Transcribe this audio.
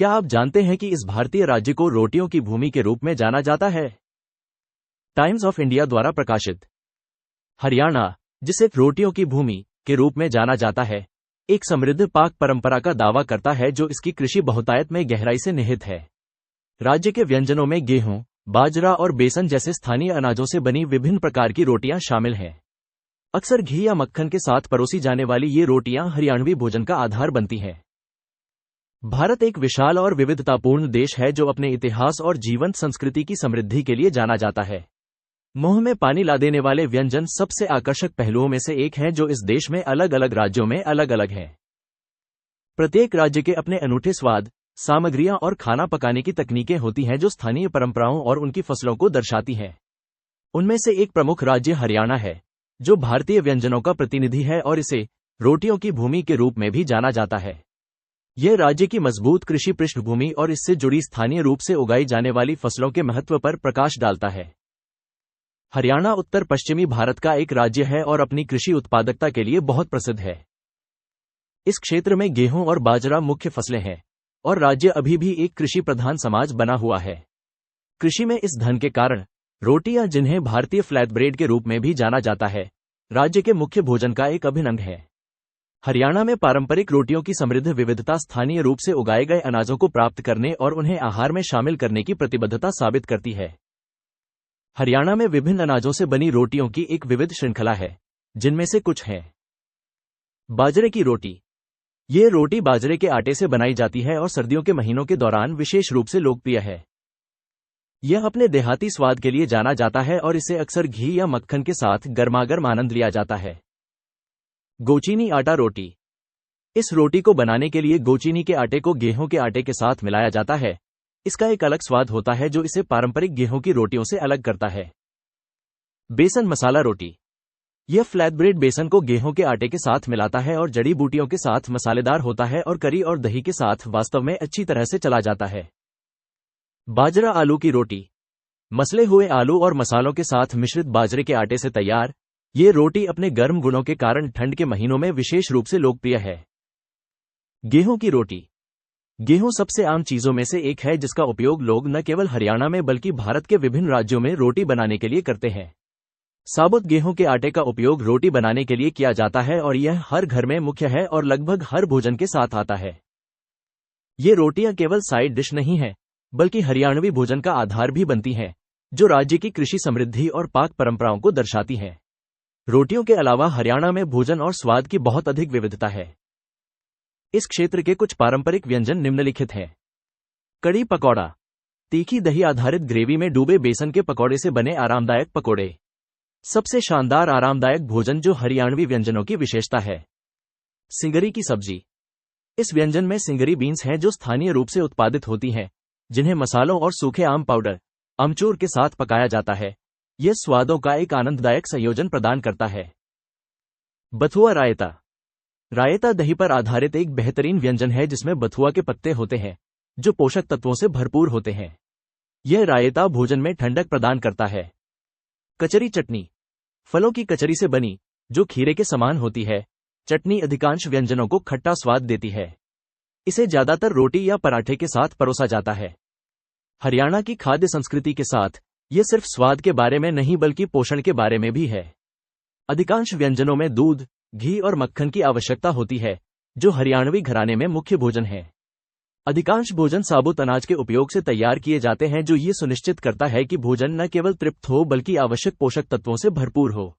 क्या आप जानते हैं कि इस भारतीय राज्य को रोटियों की भूमि के रूप में जाना जाता है? टाइम्स ऑफ इंडिया द्वारा प्रकाशित। हरियाणा, जिसे रोटियों की भूमि के रूप में जाना जाता है, एक समृद्ध पाक परंपरा का दावा करता है जो इसकी कृषि बहुतायत में गहराई से निहित है। राज्य के व्यंजनों में गेहूं, बाजरा और बेसन जैसे स्थानीय अनाजों से बनी विभिन्न प्रकार की रोटियां शामिल हैं। अक्सर घी या मक्खन के साथ परोसी जाने वाली ये रोटियां हरियाणवी भोजन का आधार बनती हैं। भारत एक विशाल और विविधतापूर्ण देश है जो अपने इतिहास और जीवंत संस्कृति की समृद्धि के लिए जाना जाता है। मुंह में पानी ला देने वाले व्यंजन सबसे आकर्षक पहलुओं में से एक हैं जो इस देश में अलग अलग राज्यों में अलग अलग हैं। प्रत्येक राज्य के अपने अनूठे स्वाद, सामग्रियां और खाना पकाने की तकनीकें होती हैं जो स्थानीय परंपराओं और उनकी फसलों को दर्शाती हैं। उनमें से एक प्रमुख राज्य हरियाणा है, जो भारतीय व्यंजनों का प्रतिनिधि है और इसे रोटियों की भूमि के रूप में भी जाना जाता है। यह राज्य की मजबूत कृषि पृष्ठभूमि और इससे जुड़ी स्थानीय रूप से उगाई जाने वाली फसलों के महत्व पर प्रकाश डालता है। हरियाणा उत्तर पश्चिमी भारत का एक राज्य है और अपनी कृषि उत्पादकता के लिए बहुत प्रसिद्ध है। इस क्षेत्र में गेहूं और बाजरा मुख्य फसलें हैं और राज्य अभी भी एक कृषि प्रधान समाज बना हुआ है। कृषि में इस धन के कारण रोटियां, जिन्हें भारतीय फ्लैट ब्रेड के रूप में भी जाना जाता है, राज्य के मुख्य भोजन का एक अभिन्न अंग है। हरियाणा में पारंपरिक रोटियों की समृद्ध विविधता स्थानीय रूप से उगाए गए अनाजों को प्राप्त करने और उन्हें आहार में शामिल करने की प्रतिबद्धता साबित करती है। हरियाणा में विभिन्न अनाजों से बनी रोटियों की एक विविध श्रृंखला है, जिनमें से कुछ हैं। बाजरे की रोटी। ये रोटी बाजरे के आटे से बनाई जाती है और सर्दियों के महीनों के दौरान विशेष रूप से लोकप्रिय है। यह अपने देहाती स्वाद के लिए जाना जाता है और इसे अक्सर घी या मक्खन के साथ गर्मागर्म आनंद लिया जाता है। गोचीनी आटा रोटी। इस रोटी को बनाने के लिए गोचीनी के आटे को गेहूं के आटे के साथ मिलाया जाता है। इसका एक अलग स्वाद होता है जो इसे पारंपरिक गेहूं की रोटियों से अलग करता है। बेसन मसाला रोटी। यह फ्लैट ब्रेड बेसन को गेहूं के आटे के साथ मिलाता है और जड़ी बूटियों के साथ मसालेदार होता है और करी और दही के साथ वास्तव में अच्छी तरह से चला जाता है। बाजरा आलू की रोटी। मसले हुए आलू और मसालों के साथ मिश्रित बाजरे के आटे से तैयार, ये रोटी अपने गर्म गुणों के कारण ठंड के महीनों में विशेष रूप से लोकप्रिय है। गेहूं की रोटी। गेहूं सबसे आम चीजों में से एक है जिसका उपयोग लोग न केवल हरियाणा में बल्कि भारत के विभिन्न राज्यों में रोटी बनाने के लिए करते हैं। साबुत गेहूं के आटे का उपयोग रोटी बनाने के लिए किया जाता है और यह हर घर में मुख्य है और लगभग हर भोजन के साथ आता है। ये रोटियां केवल साइड डिश नहीं हैं, बल्कि हरियाणवी भोजन का आधार भी बनती हैं, जो राज्य की कृषि समृद्धि और पाक परंपराओं को दर्शाती हैं। रोटियों के अलावा हरियाणा में भोजन और स्वाद की बहुत अधिक विविधता है। इस क्षेत्र के कुछ पारंपरिक व्यंजन निम्नलिखित हैं। कड़ी पकौड़ा। तीखी दही आधारित ग्रेवी में डूबे बेसन के पकौड़े से बने आरामदायक पकौड़े सबसे शानदार आरामदायक भोजन जो हरियाणवी व्यंजनों की विशेषता है। सिंगरी की सब्जी। इस व्यंजन में सिंगरी बीन्स हैं जो स्थानीय रूप से उत्पादित होती हैं, जिन्हें मसालों और सूखे आम पाउडर, अमचूर के साथ पकाया जाता है। यह स्वादों का एक आनंददायक संयोजन प्रदान करता है। बथुआ रायता। रायता दही पर आधारित एक बेहतरीन व्यंजन है जिसमें बथुआ के पत्ते होते हैं, जो पोषक तत्वों से भरपूर होते हैं। यह रायता भोजन में ठंडक प्रदान करता है। कचरी चटनी। फलों की कचरी से बनी, जो खीरे के समान होती है, चटनी अधिकांश व्यंजनों को खट्टा स्वाद देती है। इसे ज्यादातर रोटी या पराठे के साथ परोसा जाता है। हरियाणा की खाद्य संस्कृति के साथ यह सिर्फ स्वाद के बारे में नहीं बल्कि पोषण के बारे में भी है। अधिकांश व्यंजनों में दूध, घी और मक्खन की आवश्यकता होती है, जो हरियाणवी घराने में मुख्य भोजन है। अधिकांश भोजन साबुत अनाज के उपयोग से तैयार किए जाते हैं, जो ये सुनिश्चित करता है कि भोजन न केवल तृप्त हो बल्कि आवश्यक पोषक तत्वों से भरपूर हो।